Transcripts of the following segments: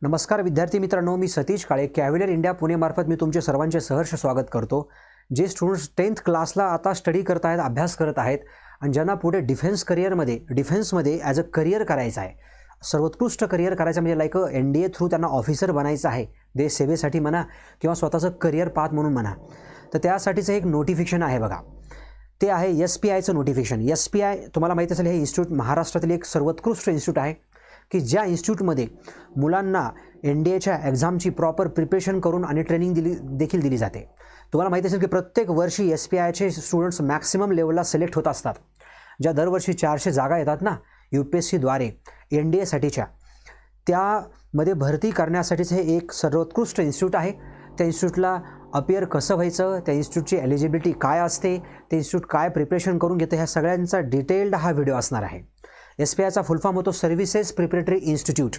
नमस्कार विद्यार्थी मित्रांनो, मी सतीश काळे कॅव्हिलियर इंडिया पुणेमार्फत मी तुमचे सर्वांचे सहर्ष स्वागत करतो. जे स्टुडंट्स 10th क्लासला आता स्टडी करत आहेत, अभ्यास करत आहेत आणि ज्यांना पुढे डिफेन्समध्ये ॲज अ करिअर करायचं आहे, सर्वोत्कृष्ट करिअर करायचं म्हणजे लाईक NDA थ्रू त्यांना ऑफिसर बनायचं आहे, देश सेवेसाठी म्हणा किंवा स्वतःचं करिअर पाथ म्हणून म्हणा, तर त्यासाठीचं एक नोटिफिकेशन आहे बघा. ते आहे SPIचं नोटिफिकेशन. SPI तुम्हाला माहिती असेल, हे इन्स्टिट्यूट महाराष्ट्रातील एक सर्वोत्कृष्ट इन्स्टिट्यूट आहे की ज्या इन्स्टिट्यूटमध्ये मुलांना NDAच्या एक्झामची प्रॉपर प्रिपरेशन करून आणि ट्रेनिंग देखील दिली जाते. तुम्हाला माहिती असेल की प्रत्येक वर्षी SPIचे स्टुडंट्स मॅक्सिमम लेवलला सिलेक्ट होत असतात. ज्या दरवर्षी 400 जागा येतात ना UPSCद्वारे NDAसाठीच्या, त्यामध्ये भरती करण्यासाठीच हे एक सर्वोत्कृष्ट इन्स्टिट्यूट आहे. त्या इन्स्टिट्यूटला अपियर कसं व्हायचं, त्या इन्स्टिट्यूटची एलिजिबिलिटी काय असते, ते इन्स्टिट्यूट काय प्रिपरेशन करून घेते, ह्या सगळ्यांचा डिटेल्ड हा व्हिडिओ असणार आहे. SPIचा फुल फॉर्म होतो सर्व्हिसेस प्रिपरेटरी इन्स्टिट्यूट,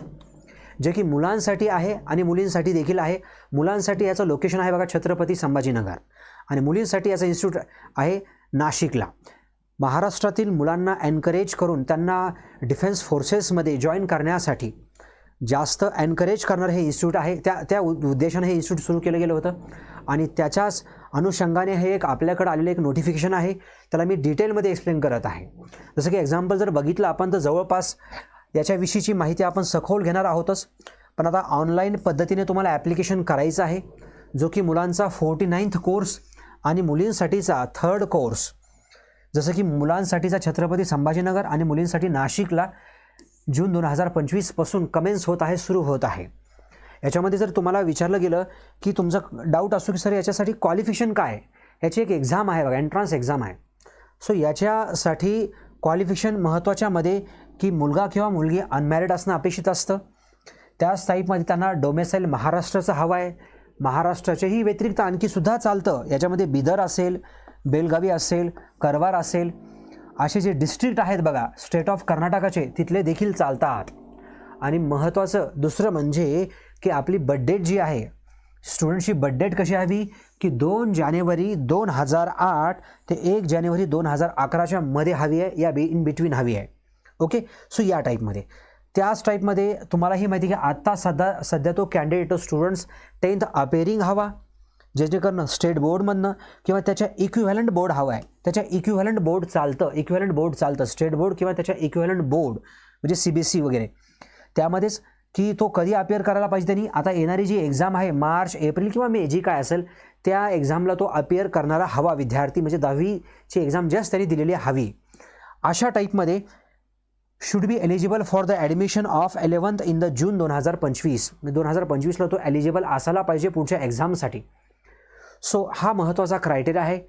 जे की मुलांसाठी आहे आणि मुलींसाठी देखील आहे. मुलांसाठी याचं लोकेशन आहे बघा छत्रपती संभाजीनगर, आणि मुलींसाठी याचं इन्स्टिट्यूट आहे नाशिकला. महाराष्ट्रातील मुलांना एनकरेज करून त्यांना डिफेन्स फोर्सेसमध्ये जॉईन करण्यासाठी जास्त एनकरेज करणारं हे इन्स्टिट्यूट आहे. त्या उद्देशाने हे इन्स्टिट्यूट सुरू केलं गेलं होतं आणि त्याच्याच अनुषंगाने हे एक आपल्याकडे आलेलं एक नोटिफिकेशन आहे. त्याला मी डिटेलमध्ये एक्सप्लेन करत आहे. जसं की एक्झाम्पल जर बघितलं आपण तर जवळपास याच्याविषयीची माहिती आपण सखोल घेणार आहोतच, पण आता ऑनलाईन पद्धतीने तुम्हाला ॲप्लिकेशन करायचं आहे, जो की मुलांचा 49th कोर्स आणि मुलींसाठीचा 3rd कोर्स. जसं की मुलांसाठीचा छत्रपती संभाजीनगर आणि मुलींसाठी नाशिकला जून 2025 पासून कमेन्स होत आहे, सुरू होत आहे. याच्यामध्ये जर तुम्हाला विचारलं गेलं की तुमचा डाऊट असतो की सर याच्यासाठी क्वालिफिकेशन काय, याची एक एक्झाम आहे बघा, एंट्रन्स एक्झाम आहे. सो याच्यासाठी क्वालिफिकेशन महत्त्वाच्यामध्ये की मुलगा किंवा मुलगी अनमॅरिड असणं अपेक्षित असतं. त्याच टाईपमध्ये त्यांना डोमेसाईल महाराष्ट्राचं हवं आहे. महाराष्ट्राच्याही व्यतिरिक्त आणखीसुद्धा चालतं. याच्यामध्ये बिदर असेल, बेलगावी असेल, करवार असेल, असे जे डिस्ट्रिक्ट आहेत बघा स्टेट ऑफ कर्नाटकाचे, तिथले देखील चालतात. आणि महत्त्वाचं दुसरं म्हणजे की आपली बड्डेट जी आहे, स्टुडंटची बड्डेट कशी हवी की 2 जानेवारी 2008 ते 1 जानेवारी 2011च्या मध्ये हवी आहे, या इन बिटवीन हवी आहे. ओके, सो या टाईपमध्ये. त्याच टाईपमध्ये तुम्हालाही माहिती की आत्ता सध्या तो कॅन्डिडेट स्टुडंट्स 10th अपेरिंग हवा, जेणेकरून स्टेट बोर्डमधनं किंवा त्याच्या इक्विव्हॅलंट बोर्ड हवा आहे. त्याच्या इक्विव्हॅलंट बोर्ड चालतं, स्टेट बोर्ड किंवा त्याच्या इक्विव्हॅलंट बोर्ड म्हणजे CBSE वगैरे. त्यामध्येच की तो कधी अपिअर करायला पाहिजे त्यांनी, आता येणारी जी एक्झाम आहे मार्च, एप्रिल किंवा मे जी काय असेल, त्या एक्झामला तो अपिअर करणारा हवा विद्यार्थी, म्हणजे 10वीची एक्झाम जस्ट त्यांनी दिलेली हवी. अशा टाईपमध्ये should be eligible for the admission of 11th in the June 2025. 2025ला तो एलिजिबल असायला पाहिजे पुढच्या एक्झामसाठी. सो हा महत्त्वाचा क्रायटेरिया आहे.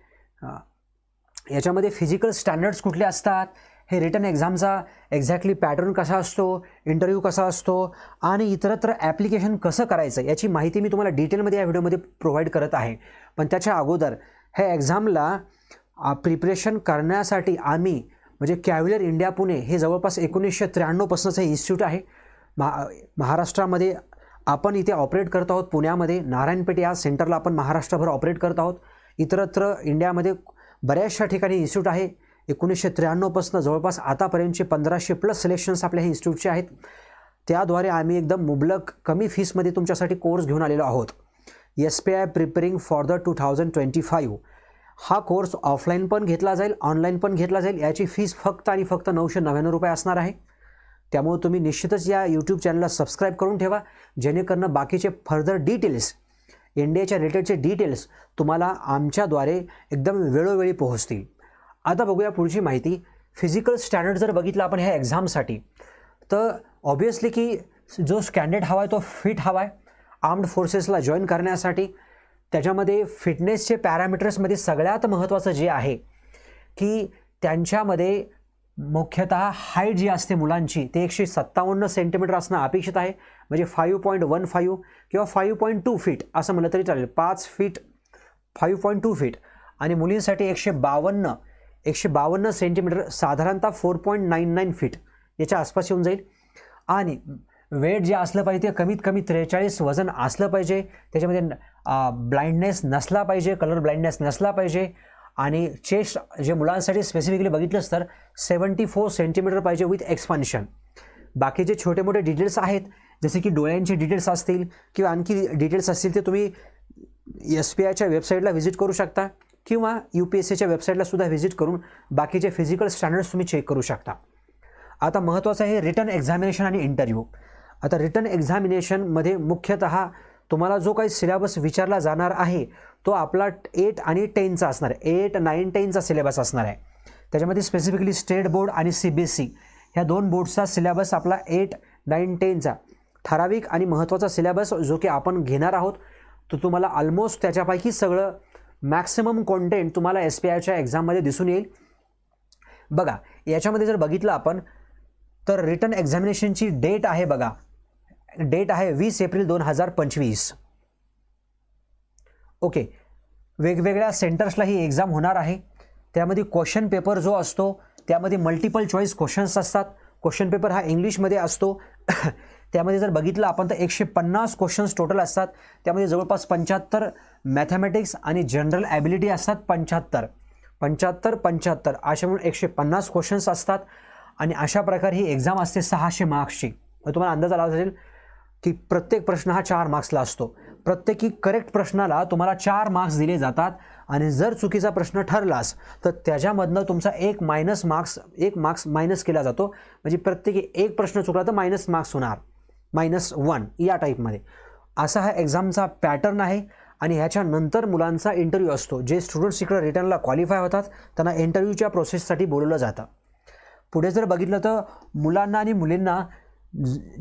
याच्यामध्ये फिजिकल स्टँडर्ड्स कुठले असतात, हे रिटन एक्झामचा एक्झॅक्टली पॅटर्न कसा असतो, इंटरव्ह्यू कसा असतो आणि इतरत्र ॲप्लिकेशन कसं करायचं, याची माहिती मी तुम्हाला डिटेलमध्ये या व्हिडिओमध्ये प्रोव्हाइड करत आहे. पण त्याच्या अगोदर हे एक्झामला प्रिपरेशन करण्यासाठी आम्ही म्हणजे कॅव्हिलियर इंडिया पुणे हे जवळपास 1993 पासूनचं हे इन्स्टिट्यूट आहे. महाराष्ट्रामध्ये आपण इथे ऑपरेट करत आहोत. पुण्यामध्ये नारायणपेठ या सेंटरला आपण महाराष्ट्रभर ऑपरेट करत आहोत. इतरत्र इंडियामध्ये बऱ्याचशा ठिकाणी इन्स्टिट्यूट आहे. 1993 पासून जवळपास आतापर्यंतचे 1500+ सिलेक्शन्स आपल्या हे इन्स्टिट्यूटचे आहेत. त्याद्वारे आम्ही एकदम मुबलक कमी फीसमध्ये तुमच्यासाठी कोर्स घेऊन आलेलो आहोत. SPI preparing for the 2025. हा कोर्स ऑफलाईन पण घेतला जाईल, ऑनलाईन पण घेतला जाईल. याची फीस फक्त आणि फक्त 999 रुपये असणार आहे. त्यामुळे तुम्ही निश्चितच या यूट्यूब चॅनलला सबस्क्राईब करून ठेवा, जेणेकरून बाकीचे फर्दर डिटेल्स, NDAच्या रिलेटेडचे डिटेल्स तुम्हाला आमच्याद्वारे एकदम वेळोवेळी पोहोचतील. आता बघूया पुढची माहिती. फिजिकल स्टँडर्ड जर बघितलं आपण ह्या एक्झामसाठी, तर ऑब्वियसली की जो कॅन्डिडेट हवा आहे तो फिट हवा आहे आर्म्ड फोर्सेसला जॉईन करण्यासाठी. त्याच्यामध्ये फिटनेसचे पॅरामीटर्समध्ये सगळ्यात महत्त्वाचं जे आहे की त्यांच्यामध्ये मुख्यतः हाईट जी असते मुलांची ते 157 सेंटीमीटर असणं अपेक्षित आहे, म्हणजे 5.15 किंवा 5.2 फीट असं म्हणलं तरी चालेल. 5 फीट 5.2 फीट. आणि मुलींसाठी 152 सेंटीमीटर, साधारणतः 4.99 फीट याच्या आसपास येऊन जाईल. आणि वेट जे असलं पाहिजे ते कमीत कमी 43 वजन असलं पाहिजे. त्याच्यामध्ये ब्लाइंडनेस नसला पाहिजे, कलर ब्लाइंडनेस नसला पाहिजे. आणि चेस्ट जे मुलांसाठी स्पेसिफिकली बघितलंच तर 74 सेंटीमीटर पाहिजे विथ एक्सपान्शन. बाकीचे छोटे मोठे डिटेल्स आहेत जसे की डोळ्यांचे डिटेल्स असतील किंवा आणखी डिटेल्स असतील ते तुम्ही SBIच्या वेबसाईटला व्हिजिट करू शकता किंवा UPSCच्या वेबसाईटला सुद्धा व्हिजिट करून बाकीचे फिजिकल स्टँडर्ड्स तुम्ही चेक करू शकता. आता महत्त्वाचं आहे रिटन एक्झामिनेशन आणि इंटरव्ह्यू. आता रिटन एक्झामिनेशनमध्ये मुख्यतः तुम्हाला जो काही सिलेबस विचारला जाणार आहे तो आपला 8 आणि 10चा असणार आहे. 8, 9, 10चा सिलेबस असणार आहे. त्याच्यामध्ये स्पेसिफिकली स्टेट बोर्ड आणि CBSE ह्या दोन बोर्ड्सचा सिलेबस आपला 8, 9, 10चा ठराविक आणि महत्त्वाचा सिलेबस जो की आपण घेणार आहोत तो तुम्हाला ऑलमोस्ट त्याच्यापैकी सगळं मॅक्सिमम कॉन्टेंट तुम्हाला SBIच्या एक्झाममध्ये दिसून येईल. बघा याच्यामध्ये जर बघितलं आपण तर रिटन एक्झामिनेशनची डेट आहे बघा, डेट आहे 20 एप्रिल 2025. ओके, वेगवेगळ्या सेंटर्सला ही एक्झाम होणार आहे. त्यामध्ये क्वेश्चन पेपर जो असतो त्यामध्ये मल्टिपल चॉईस क्वेश्चन्स असतात. क्वेश्चन पेपर हा इंग्लिशमध्ये असतो. त्यामध्ये जर बघितलं आपण तर 150 क्वेश्चन्स टोटल असतात. त्यामध्ये जवळपास 75 मॅथमॅटिक्स आणि जनरल ॲबिलिटी असतात. 75 अशा म्हणून 150 क्वेश्चन्स असतात आणि अशा प्रकारे ही एक्झाम असते 600 मार्क्सची. तुम्हाला अंदाज आला असेल की प्रत्येक प्रश्न हा 4 मार्क्सला असतो. प्रत्येकी करेक्ट प्रश्नाला तुम्हाला 4 मार्क्स दिले जातात आणि जर चुकीचा प्रश्न ठरलास तर त्याच्यामधनं तुमचा एक मार्क्स मायनस केला जातो. म्हणजे प्रत्येकी एक प्रश्न चुकला तर मायनस मार्क्स होणार, -1 या टाईपमध्ये. असा हा एक्झामचा पॅटर्न आहे आणि ह्याच्यानंतर मुलांचा इंटरव्ह्यू असतो. जे स्टुडंट्स इकडे रिटर्नला क्वालिफाय होतात त्यांना इंटरव्ह्यूच्या प्रोसेससाठी बोलवलं जातं. पुढे जर बघितलं तर मुलांना आणि मुलींना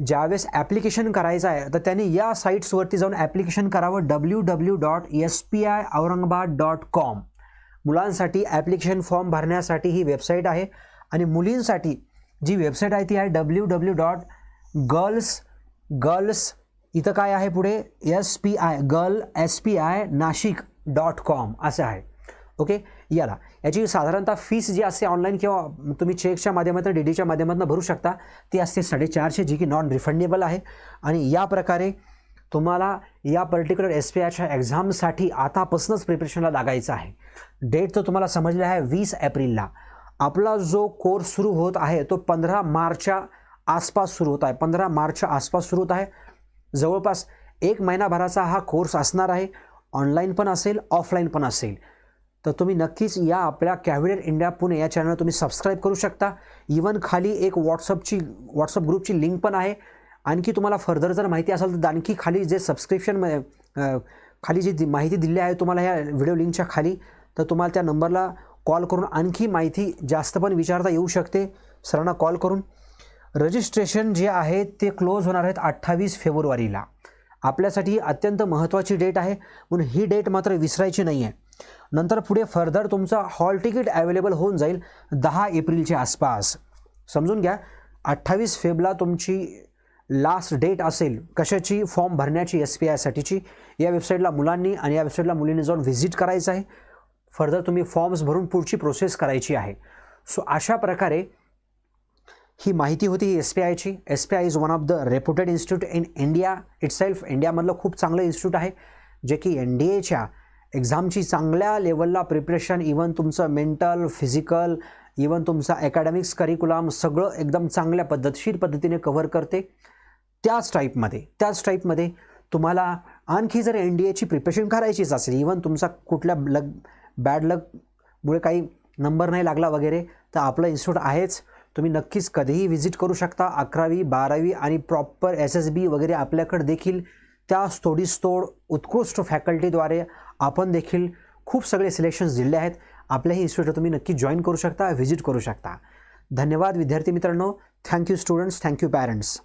ज्यावेळेस ॲप्लिकेशन करायचं आहे तर त्यांनी या साईट्सवरती जाऊन ॲप्लिकेशन करावं. www.spiaurangabad.com. मुलांसाठी ॲप्लिकेशन फॉर्म भरण्यासाठी ही वेबसाईट आहे आणि मुलींसाठी जी वेबसाईट आहे ती आहे www.girls इथं काय आहे पुढे SPI.nashik.com असं आहे. ओके, याची साधारणतः फीस जी असते ऑनलाईन किंवा तुम्ही चेकच्या माध्यमातून DDच्या माध्यमातून भरू शकता ती असते 450, जी की नॉन रिफंडेबल आहे. आणि या प्रकारे तुम्हाला या पर्टिक्युलर SBIच्या एक्झामसाठी आतापासूनच प्रिपरेशनला लागायचं आहे. डेट तर तुम्हाला समजला आहे 20 एप्रिलला. आपला जो कोर्स सुरू होत आहे तो 15 मार्चच्या आसपास सुरू होत आहे. 15 मार्चच्या आसपास सुरू होत आहे. जवळपास 1 महिनाभराचा हा कोर्स असणार आहे. ऑनलाईन पण असेल, ऑफलाईन पण असेल. तर तुम्ही नक्कीच या आपल्या कॅव्हिलियर इंडिया पुणे या चॅनल तुम्ही सबस्क्राईब करू शकता. इवन खाली एक व्हॉट्सअप ग्रुपची लिंक पण आहे. आणखी तुम्हाला फर्दर जर माहिती असेल तर आणखी खाली जे सबस्क्रिप्शन खाली जी माहिती दिली आहे तुम्हाला ह्या व्हिडिओ लिंकच्या खाली, तर तुम्हाला त्या नंबरला कॉल करून आणखी माहिती जास्त पण विचारता येऊ शकते सरांना कॉल करून. रजिस्ट्रेशन जे आहे ते क्लोज होणार आहेत 28 फेब्रुवारीला. आपल्यासाठी अत्यंत महत्त्वाची डेट आहे म्हणून ही डेट मात्र विसरायची नाही आहे. नंतर पुढे फर्दर तुमचा हॉल तिकीट अवेलेबल होऊन जाईल 10 एप्रिलच्या आसपास. समजून घ्या 28 फेब्रुवारीला तुमची लास्ट डेट असेल कशाची, फॉर्म भरण्याची SBIसाठीची. या वेबसाईटला मुलांनी आणि या वेबसाईटला मुलींनी जाऊन व्हिजिट करायचं आहे. फर्दर तुम्ही फॉर्म्स भरून पुढची प्रोसेस करायची आहे. सो अशा प्रकारे ही माहिती होती SBIची. SBI is one of the reputed institute in India itself. इंडियामधलं खूप चांगलं इन्स्टिट्यूट आहे जे की NDAच्या एक्झामची चांगल्या लेवलला प्रिपरेशन, इवन तुमचं मेंटल, फिजिकल, इवन तुमचा अकॅडमिक्स करिक्युलम सगळं एकदम चांगल्या पद्धतशीर पद्धतीने कव्हर करते. त्याच टाईपमध्ये तुम्हाला आणखी जर NDAची प्रिपरेशन करायचीच असेल, इवन तुमचा कुठल्या बॅड लकमुळे काही नंबर नाही लागला वगैरे, तर आपलं इन्स्टिट्यूट आहेच. तुम्ही नक्कीच कधीही व्हिजिट करू शकता. 11वी 12वी आणि प्रॉपर SSB वगैरे आपल्याकडे देखील त्या तोडीसतोड उत्कृष्ट फॅकल्टीद्वारे आपण देखील खूप सगळे सिलेक्शन्स दिले आहेत. आपल्याही इन्स्टिट्यूटला तुम्ही नक्की जॉईन करू शकता, व्हिजिट करू शकता. धन्यवाद विद्यार्थी मित्रांनो. Thank you students, thank you parents.